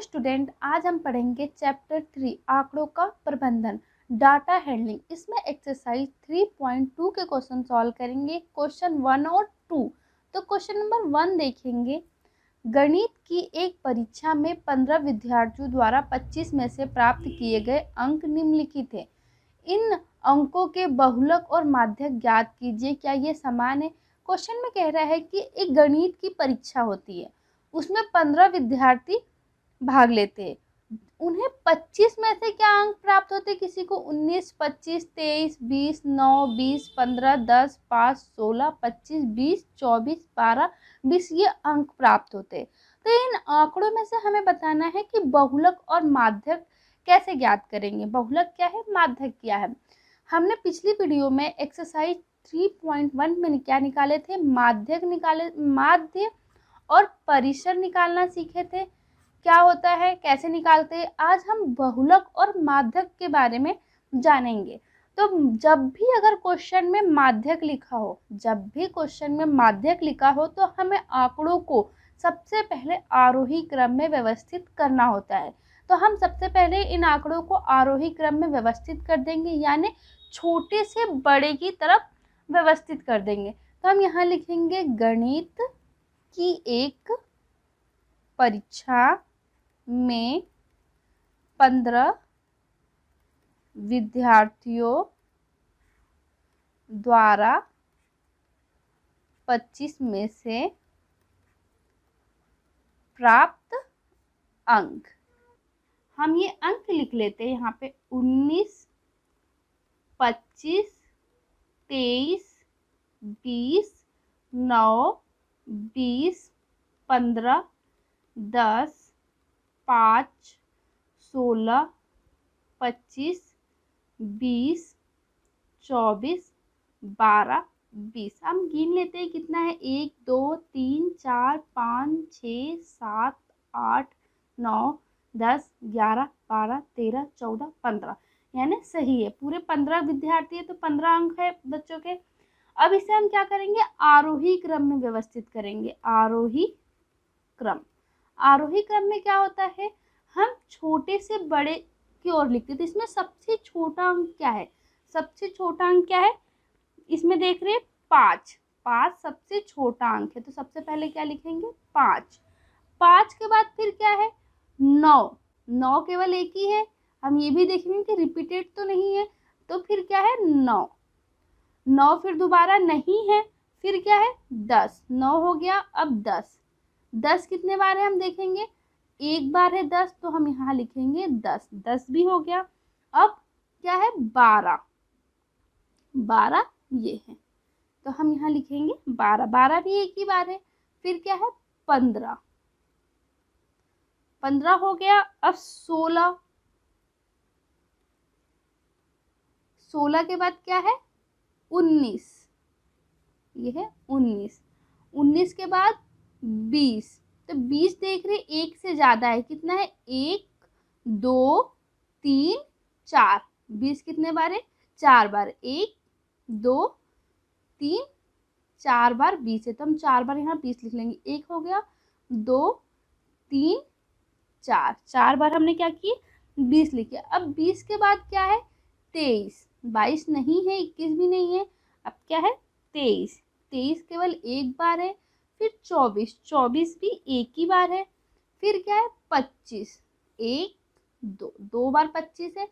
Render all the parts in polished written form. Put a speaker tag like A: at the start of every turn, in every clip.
A: Student, आज हम पढ़ेंगे चैप्टर 3 आंकड़ों का प्रबंधन, डाटा हैंडलिंग। इसमें एक्सरसाइज 3.2 के क्वेश्चन सॉल्व करेंगे, क्वेश्चन 1 और 2। तो क्वेश्चन नंबर 1 देखेंगे। गणित की एक परीक्षा में 15 विद्यार्थियों द्वारा 25 में से प्राप्त किए गए अंक निम्नलिखित हैं। इन अंकों के बहुलक और माध्यक ज्ञात कीजिए। क्या ये समान है? क्वेश्चन में कह रहा है कि एक गणित की परीक्षा होती है, उसमें 15 विद्यार्थी भाग लेते हैं। उन्हें 25 में से क्या अंक प्राप्त होते? किसी को 19, 25, 23, 20, 9, 20, 15, 10, 5, 16, 25, 20, 24, 12, 20 ये अंक प्राप्त होते। तो इन आंकड़ों में से हमें बताना है कि बहुलक और माध्यक कैसे ज्ञात करेंगे। बहुलक क्या है, माध्यक क्या है। हमने पिछली वीडियो में एक्सरसाइज 3.1 में क्या निकाले थे? माध्यक निकाले, माध्य और परिसर निकालना सीखे थे। क्या होता है, कैसे निकालते हैं। आज हम बहुलक और माध्यक के बारे में जानेंगे। तो जब भी अगर क्वेश्चन में माध्यक लिखा हो, तो हमें आंकड़ों को सबसे पहले आरोही क्रम में व्यवस्थित करना होता है। तो हम सबसे पहले इन आंकड़ों को आरोही क्रम में व्यवस्थित कर देंगे, यानी छोटे से बड़े की तरफ व्यवस्थित कर देंगे। तो हम यहाँ लिखेंगे गणित की एक परीक्षा में 15 विद्यार्थियों द्वारा 25 में से प्राप्त अंक। हम ये अंक लिख लेते हैं यहाँ पे 19, 25, 23, 20, 9, 20, 15, 10, 5, 16, 25, 20, 24, 12, 20। हम गिन लेते हैं कितना है। 1, 2, 3, 4, 5, 6, 7, 8, 9, 10, 11, 12, 13, 14, 15, यानी सही है। पूरे 15 विद्यार्थी है तो 15 अंक है बच्चों के। अब इसे हम क्या करेंगे, आरोही क्रम में व्यवस्थित करेंगे। आरोही क्रम में क्या होता है, हम छोटे से बड़े की ओर लिखते हैं। तो इसमें सबसे छोटा अंक क्या है? इसमें देख रहे हैं 5 सबसे छोटा अंक है। तो सबसे पहले क्या लिखेंगे? 5 के बाद फिर क्या है? 9 केवल एक ही है। हम ये भी देखेंगे कि रिपीटेड तो नहीं है। तो फिर क्या है? 9 फिर दोबारा नहीं है। फिर क्या है? 10। 9 हो गया, अब 10 कितने बार है हम देखेंगे। एक बार है 10, तो हम यहाँ लिखेंगे 10 भी हो गया। अब क्या है? 12 ये है, तो हम यहाँ लिखेंगे 12 भी एक ही बार है। फिर क्या है? 15 हो गया। अब 16 के बाद क्या है? 19, ये है 19 के बाद 20। तो 20 देख रहे एक से ज्यादा है। कितना है? 1, 2, 3, 4। 20 कितने बार है? 4 बार। 1, 2, 3, 4 बार 20 है, तो हम 4 बार यहाँ 20 लिख लेंगे। 1 हो गया, 2, 3, 4 बार हमने क्या किए? 20 लिखे। अब 20 के बाद क्या है? 23। 22 नहीं है, 21 भी नहीं है। अब क्या है? 23 केवल एक बार है। फिर 24 भी एक ही बार है। फिर क्या है? 25। 1, 2 बार 25 है,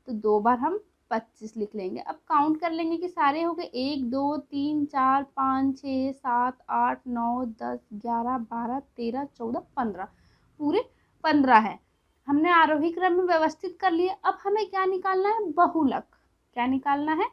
A: तो 2 बार हम 25 लिख लेंगे। अब काउंट कर लेंगे कि सारे हो गए। 1, 2, 3, 4, 5, 6, 7, 8, 9, 10, 11, 12, 13, 14, 15, पूरे 15 है। हमने आरोही क्रम में व्यवस्थित कर लिए। अब हमें क्या निकालना है? बहुलक। क्या निकालना है?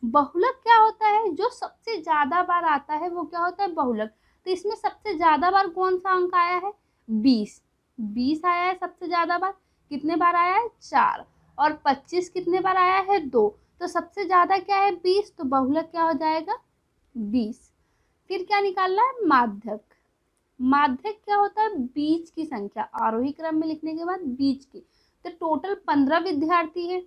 A: बहुलक क्या होता है? जो सबसे ज्यादा बार आता है वो क्या होता है? बहुलक। तो इसमें सबसे ज्यादा बार कौन सा अंक आया है? 20 आया है सबसे ज्यादा बार। कितने बार आया है? 4। और 25 कितने बार आया है? 2। तो सबसे ज्यादा क्या है? 20। तो बहुलक क्या हो जाएगा? 20। फिर क्या निकालना है? माध्यक क्या होता है? बीच की संख्या। आरोही क्रम में लिखने के बाद बीच की। तो टोटल 15 विद्यार्थी है।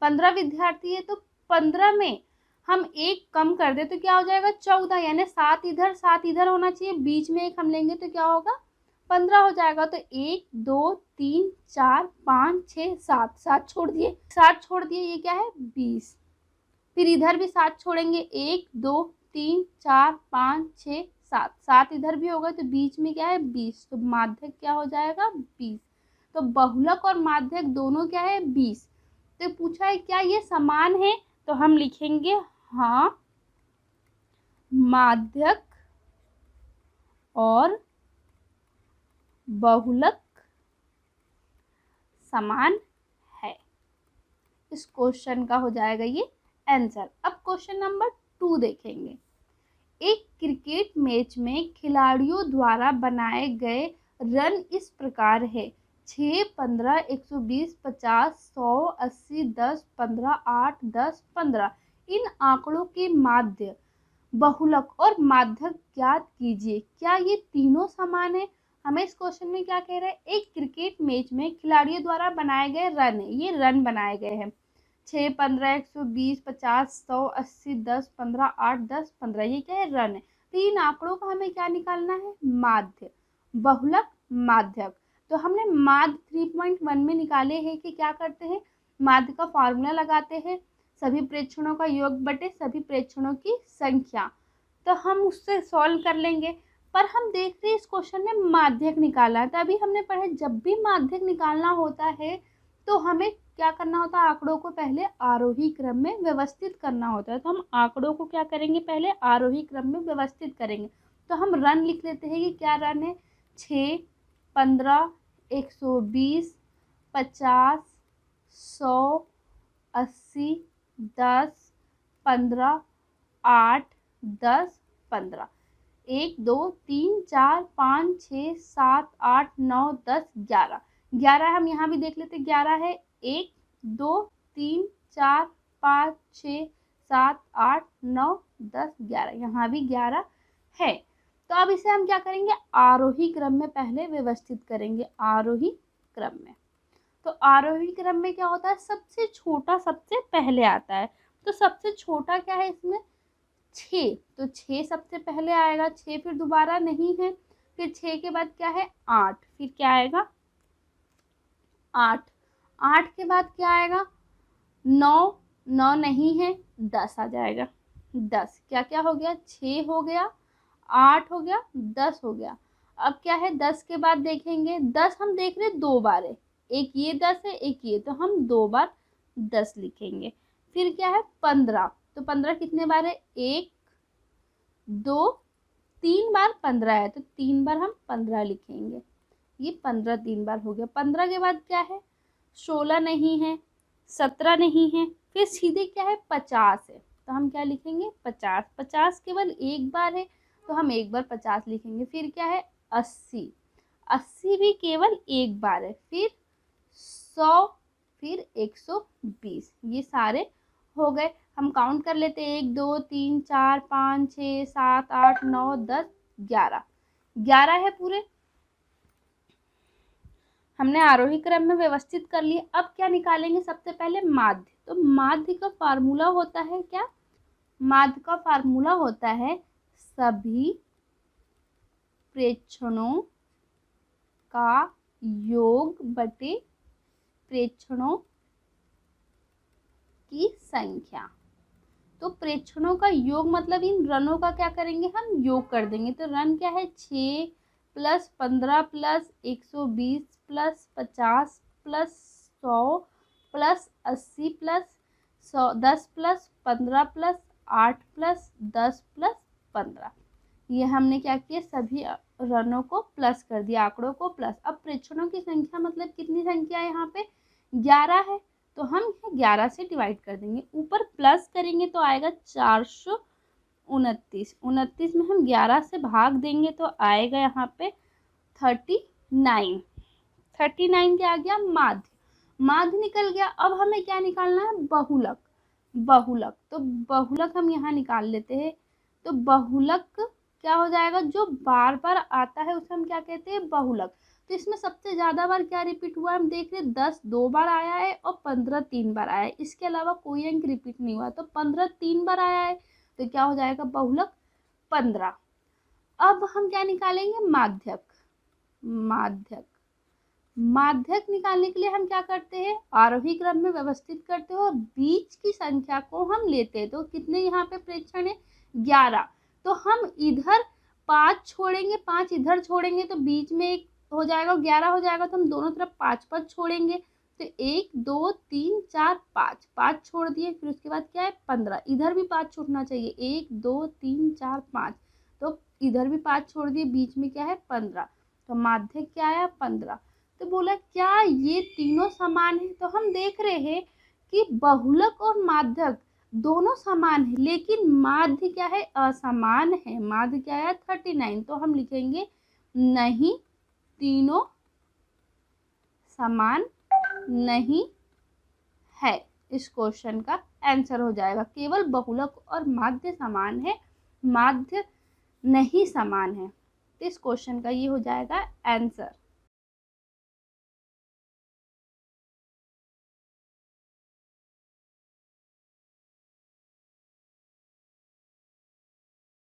A: 15 विद्यार्थी है, तो 15 में हम एक कम कर दे तो क्या हो जाएगा? 14, यानी 7 इधर 7 इधर होना चाहिए। बीच में एक हम लेंगे तो क्या होगा? 15 हो जाएगा। तो 1 2 3 4 5 6 7, 7 छोड़ दिए, 7 छोड़ दिए, ये क्या है 20। फिर इधर भी 7 छोड़ेंगे, 1 2 3 4 5 6 7, 7 इधर भी होगा, तो बीच में क्या है 20, तो माध्यक क्या हो जाएगा 20। तो बहुलक और माध्यक दोनों क्या है 20। तो पूछा है क्या ये समान है, तो हम लिखेंगे हाँ, माध्यक और बहुलक समान है। इस क्वेश्चन का हो जाएगा ये आंसर। अब क्वेश्चन नंबर 2 देखेंगे। एक क्रिकेट मैच में खिलाड़ियों द्वारा बनाए गए रन इस प्रकार है: 6, 15, 120, 50, 100, 80, 10, 15, 8, 10, 15। इन आंकड़ों के माध्य, बहुलक और माध्यक ज्ञात कीजिए। क्या ये तीनों समान है? हमें इस क्वेश्चन में क्या कह रहे हैं, एक क्रिकेट मैच में खिलाड़ियों द्वारा बनाए गए रन है, ये रन बनाए गए हैं 6, 15, 120, 50, 100, 80, 10, 15, 8, 10, 15, ये क्या है रन है। तो इन आंकड़ों का हमें क्या निकालना है, माध्य, बहुलक, माध्यक। तो हमने माध्य 3.1 में निकाले हैं कि क्या करते हैं, माध्य का फॉर्मूला लगाते हैं, सभी प्रेक्षणों का योग बटे सभी प्रेक्षणों की संख्या, तो हम उससे सॉल्व कर लेंगे। पर हम देख रहे हैं इस क्वेश्चन में माध्यक निकाला है, तो अभी हमने पढ़ा जब भी माध्यक निकालना होता है तो हमें क्या करना होता है, आंकड़ों को पहले आरोही क्रम में व्यवस्थित करना होता है। तो हम आंकड़ों को क्या करेंगे, पहले आरोही क्रम में व्यवस्थित करेंगे। तो हम रन लिख लेते हैं कि क्या रन है, 6, 15, 120, 50, 100, 80, 10, 15, 8, 10, 15, 1 2 3 4 5 6 7 8 9 10 11, 11 हम यहाँ भी देख लेते, 11 है, 1 2 3 4 5 6 7 8 9 10 11, यहाँ भी 11 है। तो अब इसे हम क्या करेंगे, आरोही क्रम में पहले व्यवस्थित करेंगे, आरोही क्रम में। तो आरोही क्रम में क्या होता है, सबसे छोटा सबसे पहले आता है। तो सबसे छोटा क्या है इसमें, 6, तो 6 सबसे पहले आएगा, 6 फिर दोबारा नहीं है, फिर 6 के बाद क्या है 8, फिर क्या आएगा 8, 8 के बाद क्या आएगा 9, 9 नहीं है, 10 आ जाएगा, 10, क्या क्या हो गया 6 हो गया, 8 हो गया, 10 हो गया। अब क्या है 10 के बाद देखेंगे, 10 हम देख रहे 2 बार है, एक ये 10 है एक ये, तो हम 2 बार 10 लिखेंगे। फिर क्या है 15, तो 15 कितने बार है, 1 2 3 बार 15 है, तो 3 बार हम 15 लिखेंगे, ये 15 3 बार हो गया। 15 के बाद क्या है 16 नहीं है, 17 नहीं है, फिर सीधे क्या है 50 है, तो हम क्या लिखेंगे 50, 50 केवल एक बार है, तो हम एक बार 50 लिखेंगे। फिर क्या है 80, 80 भी केवल एक बार है, फिर 100, फिर 120, ये सारे हो गए। हम काउंट कर लेते हैं, 1 2 3 4 5 6 7 8 9 10 11, 11 है पूरे। हमने आरोही क्रम में व्यवस्थित कर लिए। अब क्या निकालेंगे, सबसे पहले माध्य। तो माध्य का फार्मूला होता है क्या, माध्य का फार्मूला होता है सभी प्रेक्षणों का योग बटे प्रेक्षणों की संख्या। तो प्रेक्षणों का योग मतलब इन रनों का क्या करेंगे, हम योग कर देंगे। तो रन क्या है 6 plus 15 plus 120 plus 50 plus 100 plus 80 plus 10 plus 15 plus 8 plus 10 plus 15, ये हमने क्या किया, सभी रनों को प्लस कर दिया, आंकड़ों को प्लस। अब प्रेक्षणों की संख्या मतलब कितनी संख्या है यहाँ पे 11 है, तो हम 11 से डिवाइड कर देंगे, ऊपर प्लस करेंगे तो आएगा 429, 29 में हम 11 से भाग देंगे तो आएगा यहाँ पे 39, 39 क्या आ गया माध्य, माध्य निकल गया। अब हमें क्या निकालना है, बहुलक, बहुलक। तो बहुलक हम यहाँ निकाल लेते हैं। तो बहुलक क्या हो जाएगा, जो बार बार आता है उसे हम क्या कहते हैं, बहुलक। तो इसमें सबसे ज़्यादा बार क्या रिपीट हुआ है, हम देख रहे हैं 10 2 बार आया है और 15 3 बार आया है, इसके अलावा कोई अंक रिपीट नहीं हुआ। तो 15 3 बार आया है, तो क्या हो जाएगा बहुलक 15। अब हम क्या निकालेंगे, माध्यक, माध्यक। माध्यक निकालने के लिए हम क्या करते हैं, आरोही क्रम में व्यवस्थित करते हो और बीच की संख्या को हम लेते हैं। तो कितने यहाँ पे प्रेक्षण है, 11। तो हम इधर 5 छोड़ेंगे, 5 इधर छोड़ेंगे तो बीच में एक हो जाएगा, 11 हो जाएगा। तो हम दोनों तरफ 5 छोड़ेंगे तो 1 2 3 4 5 छोड़ दिए। फिर उसके बाद क्या है, 15। इधर भी 5 छूटना चाहिए, 1 2 3 4 5। तो इधर भी 5 छोड़ दिए, बीच में क्या है, 15। तो माध्यक क्या आया, 15। तो बोला क्या ये तीनों समान है। तो हम देख रहे हैं कि बहुलक और माध्यक दोनों समान है, लेकिन माध्य क्या है, असमान है। माध्य क्या है, 39। तो हम लिखेंगे नहीं, तीनों समान नहीं है। इस क्वेश्चन का आंसर हो जाएगा, केवल बहुलक और माध्य समान है, माध्य नहीं समान है। तो इस क्वेश्चन का ये हो जाएगा आंसर।